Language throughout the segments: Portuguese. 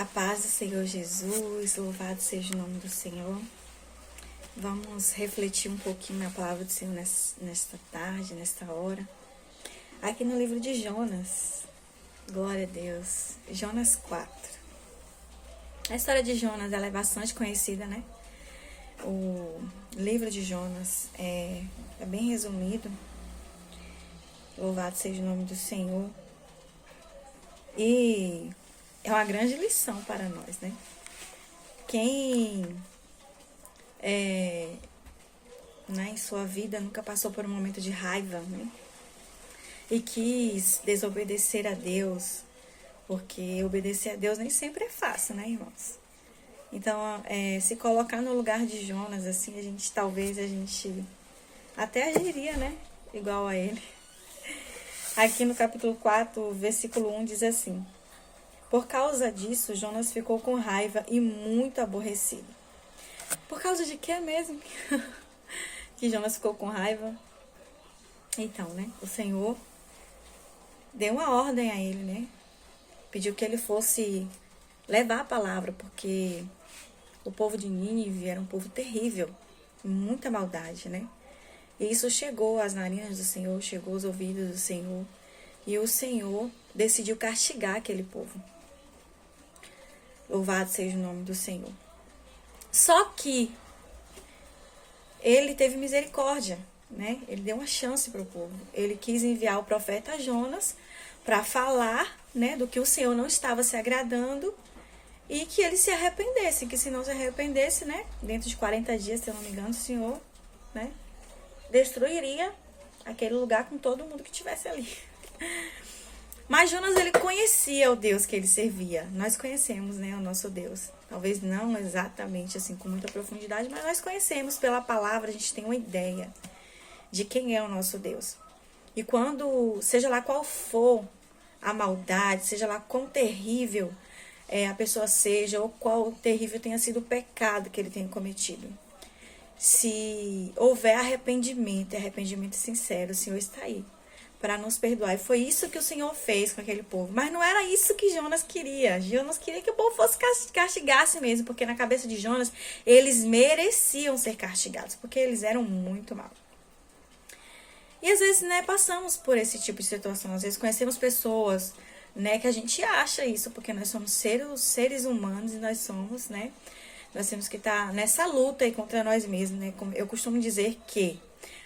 A paz do Senhor Jesus, louvado seja o nome do Senhor. Vamos refletir um pouquinho na palavra do Senhor nesta tarde, nesta hora. Aqui no livro de Jonas, glória a Deus, Jonas 4. A história de Jonas ela é bastante conhecida, né? O livro de Jonas é bem resumido. Louvado seja o nome do Senhor. E é uma grande lição para nós, né? Quem em sua vida nunca passou por um momento de raiva, né? E quis desobedecer a Deus, porque obedecer a Deus nem sempre é fácil, né, irmãos? Então, se colocar no lugar de Jonas, assim, talvez a gente até agiria, né? Igual a ele. Aqui no capítulo 4, versículo 1 diz assim: por causa disso, Jonas ficou com raiva e muito aborrecido. Por causa de quê mesmo? Que Jonas ficou com raiva? Então, né? O Senhor deu uma ordem a ele, né? Pediu que ele fosse levar a palavra, porque o povo de Nínive era um povo terrível, muita maldade, né? E isso chegou às narinas do Senhor, chegou aos ouvidos do Senhor, e o Senhor decidiu castigar aquele povo. Louvado seja o nome do Senhor. Só que ele teve misericórdia, né? Ele deu uma chance para o povo. Ele quis enviar o profeta Jonas para falar, né, do que o Senhor não estava se agradando e que ele se arrependesse, que se não se arrependesse, né, dentro de 40 dias, se eu não me engano, o Senhor, né, destruiria aquele lugar com todo mundo que estivesse ali. Mas Jonas, ele conhecia o Deus que ele servia. Nós conhecemos, né, o nosso Deus. Talvez não exatamente assim com muita profundidade, mas nós conhecemos pela palavra, a gente tem uma ideia de quem é o nosso Deus. E quando, seja lá qual for a maldade, seja lá quão terrível a pessoa seja, ou qual terrível tenha sido o pecado que ele tenha cometido, se houver arrependimento, e arrependimento sincero, o Senhor está aí para nos perdoar. E foi isso que o Senhor fez com aquele povo. Mas não era isso que Jonas queria. Jonas queria que o povo fosse castigasse mesmo, porque na cabeça de Jonas, eles mereciam ser castigados, porque eles eram muito maus. E às vezes, né, passamos por esse tipo de situação. Às vezes conhecemos pessoas, né, que a gente acha isso, porque nós somos seres humanos e nós somos, né, nós temos que estar nessa luta aí contra nós mesmos, né. Eu costumo dizer que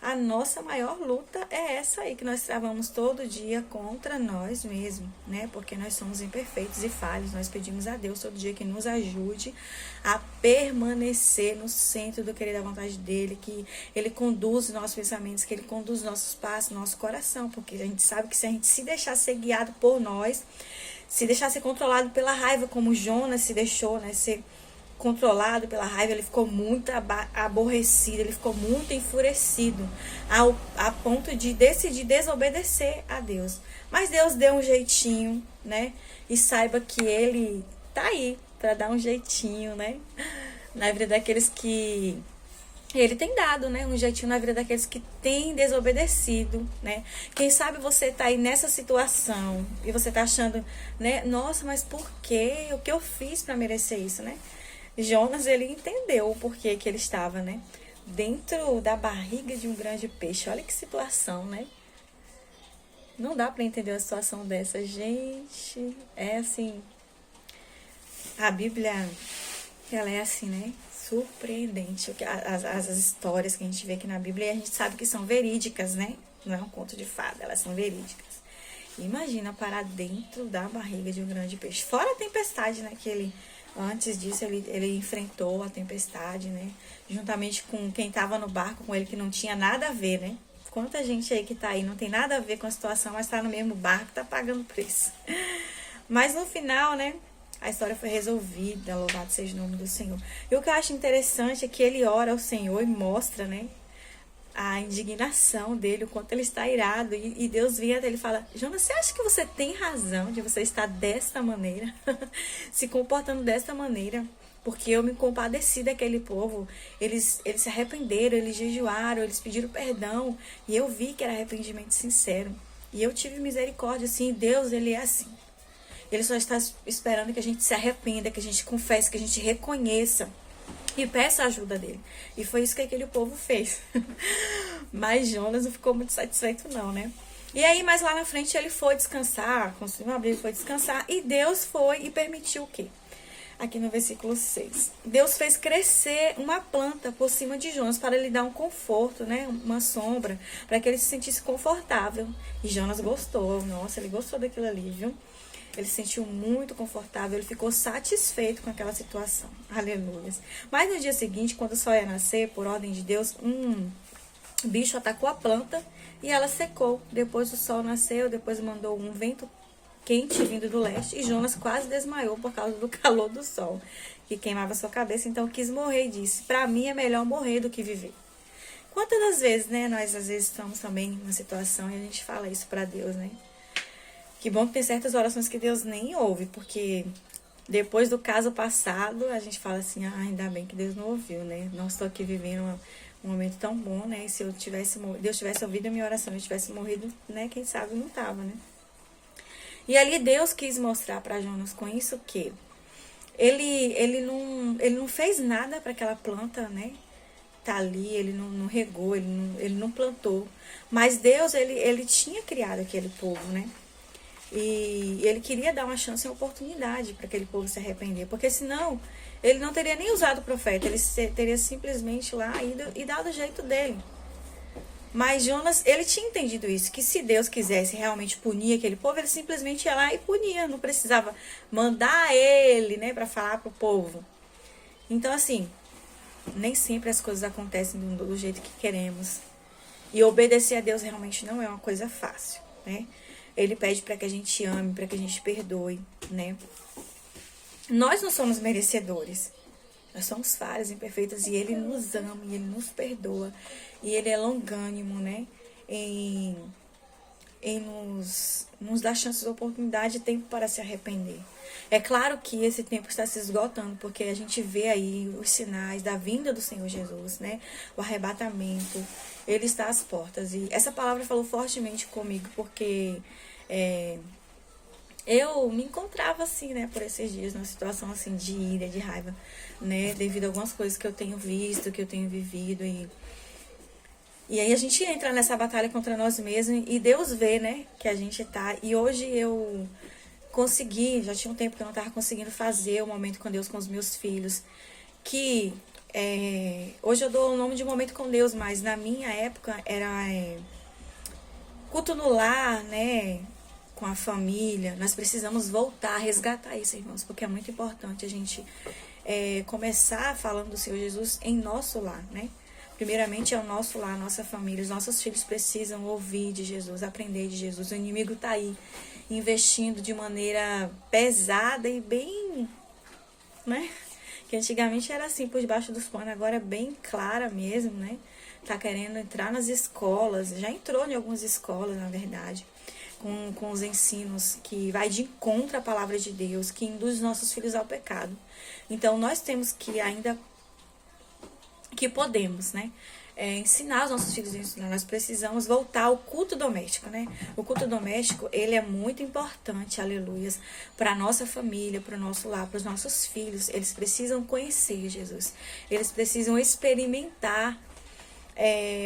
a nossa maior luta é essa aí, que nós travamos todo dia contra nós mesmos, né? Porque nós somos imperfeitos e falhos. Nós pedimos a Deus todo dia que nos ajude a permanecer no centro do querer da vontade dele, que ele conduz os nossos pensamentos, que ele conduz os nossos passos, nosso coração, porque a gente sabe que se a gente se deixar ser guiado por nós, se deixar ser controlado pela raiva, como Jonas se deixou, né, ser controlado pela raiva, ele ficou muito aborrecido, ele ficou muito enfurecido, a ponto de decidir desobedecer a Deus. Mas Deus deu um jeitinho, né? E saiba que ele tá aí para dar um jeitinho, né? Na vida daqueles que ele tem dado, né? Um jeitinho na vida daqueles que têm desobedecido, né? Quem sabe você tá aí nessa situação e você tá achando, né? Nossa, mas por quê? O que eu fiz para merecer isso, né? Jonas, ele entendeu o porquê que ele estava, né, dentro da barriga de um grande peixe. Olha que situação, né? Não dá para entender uma situação dessa, gente. É assim, a Bíblia, ela é assim, né, surpreendente. As histórias que a gente vê aqui na Bíblia, a gente sabe que são verídicas, né? Não é um conto de fada, elas são verídicas. Imagina parar dentro da barriga de um grande peixe. Fora a tempestade, né, que ele... Antes disso, ele enfrentou a tempestade, né? Juntamente com quem estava no barco com ele, que não tinha nada a ver, né? Quanta gente aí que tá aí, não tem nada a ver com a situação, mas tá no mesmo barco, tá pagando preço. Mas no final, né? A história foi resolvida, louvado seja o nome do Senhor. E o que eu acho interessante é que ele ora ao Senhor e mostra, né, a indignação dele, o quanto ele está irado. E Deus vem até ele e fala: Jonas, você acha que você tem razão de você estar desta maneira? Se comportando desta maneira? Porque eu me compadeci daquele povo. Eles se arrependeram, eles jejuaram, eles pediram perdão. E eu vi que era arrependimento sincero. E eu tive misericórdia, assim. Deus, ele é assim. Ele só está esperando que a gente se arrependa, que a gente confesse, que a gente reconheça e peça a ajuda dele. E foi isso que aquele povo fez. Mas Jonas não ficou muito satisfeito não, né? E aí, mais lá na frente, ele foi descansar, construiu um abrigo, foi descansar, e Deus foi e permitiu o quê? Aqui no versículo 6. Deus fez crescer uma planta por cima de Jonas para lhe dar um conforto, né? Uma sombra, para que ele se sentisse confortável. E Jonas gostou. Nossa, ele gostou daquilo ali, viu? Ele se sentiu muito confortável, ele ficou satisfeito com aquela situação. Aleluia. Mas no dia seguinte, quando o sol ia nascer, por ordem de Deus, um bicho atacou a planta e ela secou. Depois o sol nasceu, depois mandou um vento quente vindo do leste e Jonas quase desmaiou por causa do calor do sol que queimava sua cabeça. Então quis morrer e disse: para mim é melhor morrer do que viver. Quantas das vezes, né, nós às vezes estamos também numa situação e a gente fala isso para Deus, né? Que bom que tem certas orações que Deus nem ouve, porque depois do caso passado a gente fala assim: ah, ainda bem que Deus não ouviu, né? Não estou aqui vivendo um momento tão bom, né? E se eu tivesse Deus tivesse ouvido a minha oração, eu tivesse morrido, né? Quem sabe não tava, né? E ali Deus quis mostrar para Jonas com isso que ele não fez nada para aquela planta, né? Tá ali, ele não regou, ele não plantou. Mas Deus, ele tinha criado aquele povo, né? E ele queria dar uma chance e uma oportunidade para aquele povo se arrepender. Porque senão, ele não teria nem usado o profeta. Ele teria simplesmente lá ido e dado o jeito dele. Mas Jonas, ele tinha entendido isso, que se Deus quisesse realmente punir aquele povo, ele simplesmente ia lá e punia, não precisava mandar ele, né, para falar pro povo. Então, assim, nem sempre as coisas acontecem do jeito que queremos. E obedecer a Deus realmente não é uma coisa fácil, né? Ele pede para que a gente ame, para que a gente perdoe, né? Nós não somos merecedores. Nós somos falhas, imperfeitas, e Ele nos ama, e Ele nos perdoa, e Ele é longânimo, né? Em nos dar chances, oportunidade e tempo para se arrepender. É claro que esse tempo está se esgotando, porque a gente vê aí os sinais da vinda do Senhor Jesus, né? O arrebatamento, Ele está às portas. E essa palavra falou fortemente comigo, porque eu me encontrava assim, né, por esses dias, numa situação assim de ira, de raiva, né, devido a algumas coisas que eu tenho visto, que eu tenho vivido, e aí a gente entra nessa batalha contra nós mesmos, e Deus vê, né, que a gente tá, e hoje eu consegui, já tinha um tempo que eu não tava conseguindo fazer o momento com Deus com os meus filhos, que hoje eu dou o nome de momento com Deus, mas na minha época era culto no lar, né, com a família. Nós precisamos voltar a resgatar isso, irmãos, porque é muito importante a gente começar falando do Senhor Jesus em nosso lar, né? Primeiramente é o nosso lar, a nossa família. Os nossos filhos precisam ouvir de Jesus, aprender de Jesus. O inimigo tá aí investindo de maneira pesada e bem, né? Que antigamente era assim, por debaixo dos panos, agora é bem clara mesmo, né? Tá querendo entrar nas escolas, já entrou em algumas escolas, na verdade, com os ensinos que vai de encontro à palavra de Deus, que induz nossos filhos ao pecado. Então, nós temos que ainda, que podemos, né, ensinar os nossos filhos a ensinar. Nós precisamos voltar ao culto doméstico, né? O culto doméstico, ele é muito importante, aleluias, para a nossa família, para o nosso lar, para os nossos filhos. Eles precisam conhecer Jesus. Eles precisam experimentar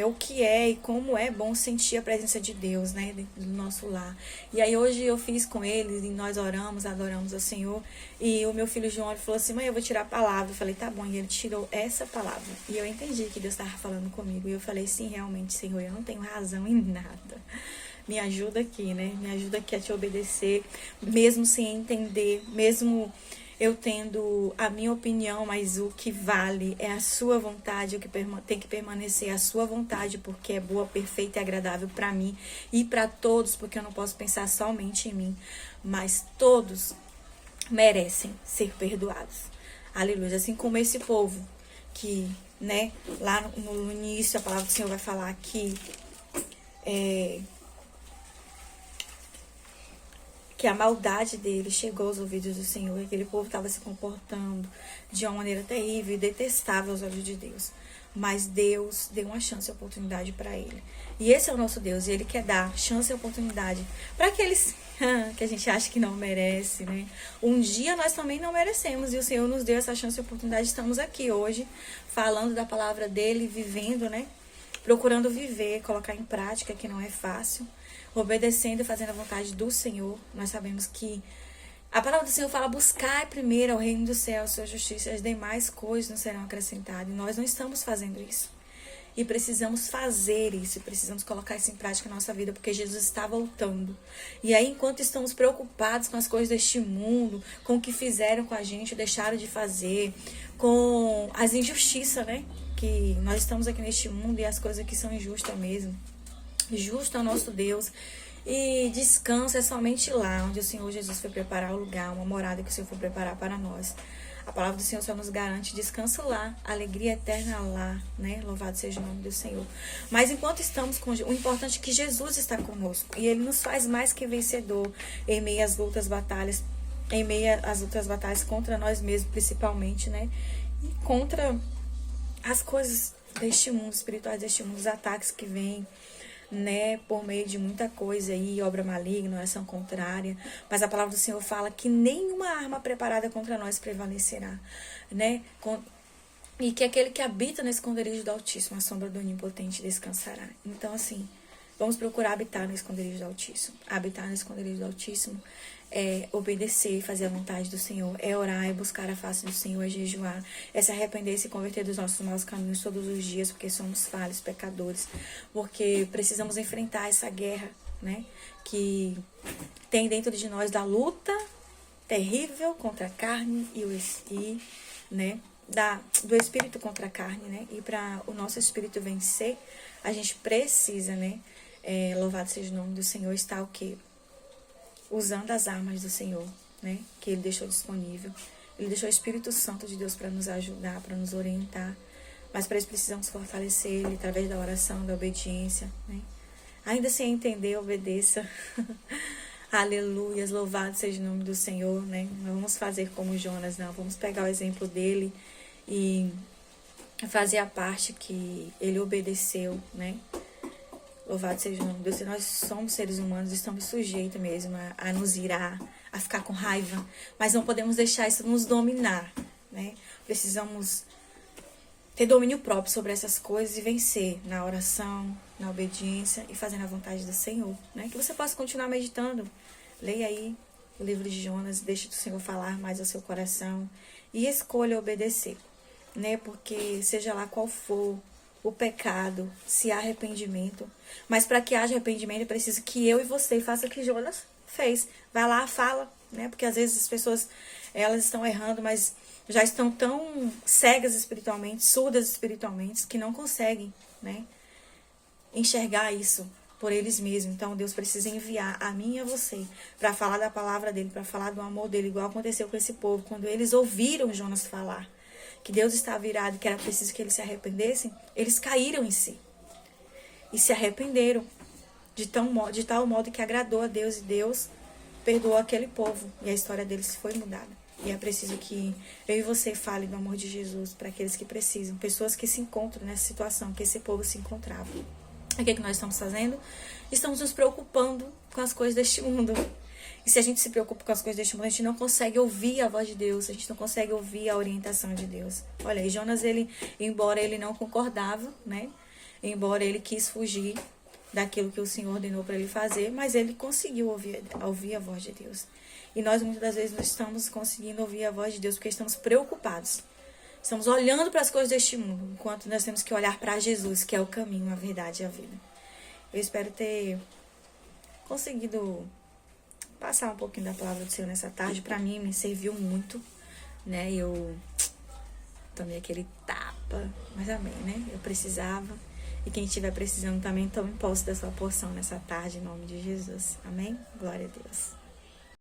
o que é e como é bom sentir a presença de Deus, né, dentro do nosso lar. E aí hoje eu fiz com eles e nós oramos, adoramos ao Senhor. E o meu filho João falou assim: mãe, eu vou tirar a palavra. Eu falei: tá bom. E ele tirou essa palavra. E eu entendi que Deus estava falando comigo. E eu falei: sim, realmente, Senhor, eu não tenho razão em nada. Me ajuda aqui, né? Me ajuda aqui a te obedecer, mesmo sem entender, mesmo eu tendo a minha opinião, mas o que vale é a sua vontade, o que tem que permanecer é a sua vontade, porque é boa, perfeita e agradável para mim e para todos, porque eu não posso pensar somente em mim, mas todos merecem ser perdoados. Aleluia. Assim como esse povo que, né, lá no início a palavra do Senhor vai falar que a maldade dele chegou aos ouvidos do Senhor, e aquele povo estava se comportando de uma maneira terrível e detestável aos olhos de Deus. Mas Deus deu uma chance e oportunidade para ele. E esse é o nosso Deus, e Ele quer dar chance e oportunidade para aqueles que a gente acha que não merece, né? Um dia nós também não merecemos e o Senhor nos deu essa chance e oportunidade. Estamos aqui hoje falando da palavra dele, vivendo, né? Procurando viver, colocar em prática, que não é fácil, obedecendo e fazendo a vontade do Senhor. Nós sabemos que a palavra do Senhor fala: buscar primeiro o reino do céu, sua justiça, e as demais coisas não serão acrescentadas. E nós não estamos fazendo isso. E precisamos fazer isso, precisamos colocar isso em prática na nossa vida, porque Jesus está voltando. E aí, enquanto estamos preocupados com as coisas deste mundo, com o que fizeram com a gente, deixaram de fazer, com as injustiças, né? Que nós estamos aqui neste mundo e as coisas que são injustas mesmo. Justo é o nosso Deus. E descanso é somente lá, onde o Senhor Jesus foi preparar o lugar, uma morada que o Senhor foi preparar para nós. A palavra do Senhor só nos garante descanso lá, alegria eterna lá, né? Louvado seja o nome do Senhor. Mas enquanto estamos com... O importante é que Jesus está conosco. E Ele nos faz mais que vencedor em meio às lutas, batalhas. Em meio às outras batalhas contra nós mesmos, principalmente, né? E contra as coisas deste mundo, espirituais deste mundo, os ataques que vêm, né, por meio de muita coisa aí, obra maligna, oração contrária, mas a palavra do Senhor fala que nenhuma arma preparada contra nós prevalecerá, né, e que aquele que habita no esconderijo do Altíssimo, a sombra do Onipotente descansará. Então, assim, vamos procurar habitar no esconderijo do Altíssimo. Habitar no esconderijo do Altíssimo é obedecer e fazer a vontade do Senhor, é orar, é buscar a face do Senhor, é jejuar, é se arrepender e se converter dos nossos maus caminhos todos os dias, porque somos falhos, pecadores, porque precisamos enfrentar essa guerra, né, que tem dentro de nós, da luta terrível contra a carne né, do espírito contra a carne, né, e para o nosso espírito vencer, a gente precisa, né, louvado seja o nome do Senhor, está o quê? Usando as armas do Senhor, né? Que Ele deixou disponível. Ele deixou o Espírito Santo de Deus para nos ajudar, para nos orientar. Mas para isso precisamos fortalecer Ele através da oração, da obediência, né? Ainda sem entender, obedeça. Aleluias, louvado seja o nome do Senhor, né? Não vamos fazer como Jonas, não. Vamos pegar o exemplo dele e fazer a parte que ele obedeceu, né? Louvado seja o nome de Deus. Nós somos seres humanos, estamos sujeitos mesmo a nos irar, a ficar com raiva, mas não podemos deixar isso nos dominar, né? Precisamos ter domínio próprio sobre essas coisas e vencer na oração, na obediência e fazendo a vontade do Senhor, né? Que você possa continuar meditando. Leia aí o livro de Jonas, deixe o Senhor falar mais ao seu coração e escolha obedecer, né? Porque seja lá qual for o pecado, se há arrependimento. Mas para que haja arrependimento, é preciso que eu e você façam o que Jonas fez. Vai lá, fala, né? Porque às vezes as pessoas, elas estão errando, mas já estão tão cegas espiritualmente, surdas espiritualmente, que não conseguem, né, enxergar isso por eles mesmos. Então Deus precisa enviar a mim e a você para falar da palavra dele, para falar do amor dele, igual aconteceu com esse povo, quando eles ouviram Jonas falar que Deus estava virado, que era preciso que eles se arrependessem, eles caíram em si. E se arrependeram de tal modo que agradou a Deus, e Deus perdoou aquele povo. E a história deles foi mudada. E é preciso que eu e você fale do amor de Jesus para aqueles que precisam. Pessoas que se encontram nessa situação, que esse povo se encontrava. E o que nós estamos fazendo? Estamos nos preocupando com as coisas deste mundo. E se a gente se preocupa com as coisas deste mundo, a gente não consegue ouvir a voz de Deus, a gente não consegue ouvir a orientação de Deus. Olha, e Jonas, embora ele não concordava, né? Embora ele quis fugir daquilo que o Senhor ordenou para ele fazer, mas ele conseguiu ouvir a voz de Deus. E nós, muitas das vezes, não estamos conseguindo ouvir a voz de Deus porque estamos preocupados. Estamos olhando para as coisas deste mundo, enquanto nós temos que olhar para Jesus, que é o caminho, a verdade e a vida. Eu espero ter conseguido passar um pouquinho da palavra do Senhor nessa tarde. Para mim, me serviu muito, né? Eu tomei aquele tapa, mas amém, né? Eu precisava. E quem estiver precisando também, tome posse da sua porção nessa tarde, em nome de Jesus. Amém? Glória a Deus.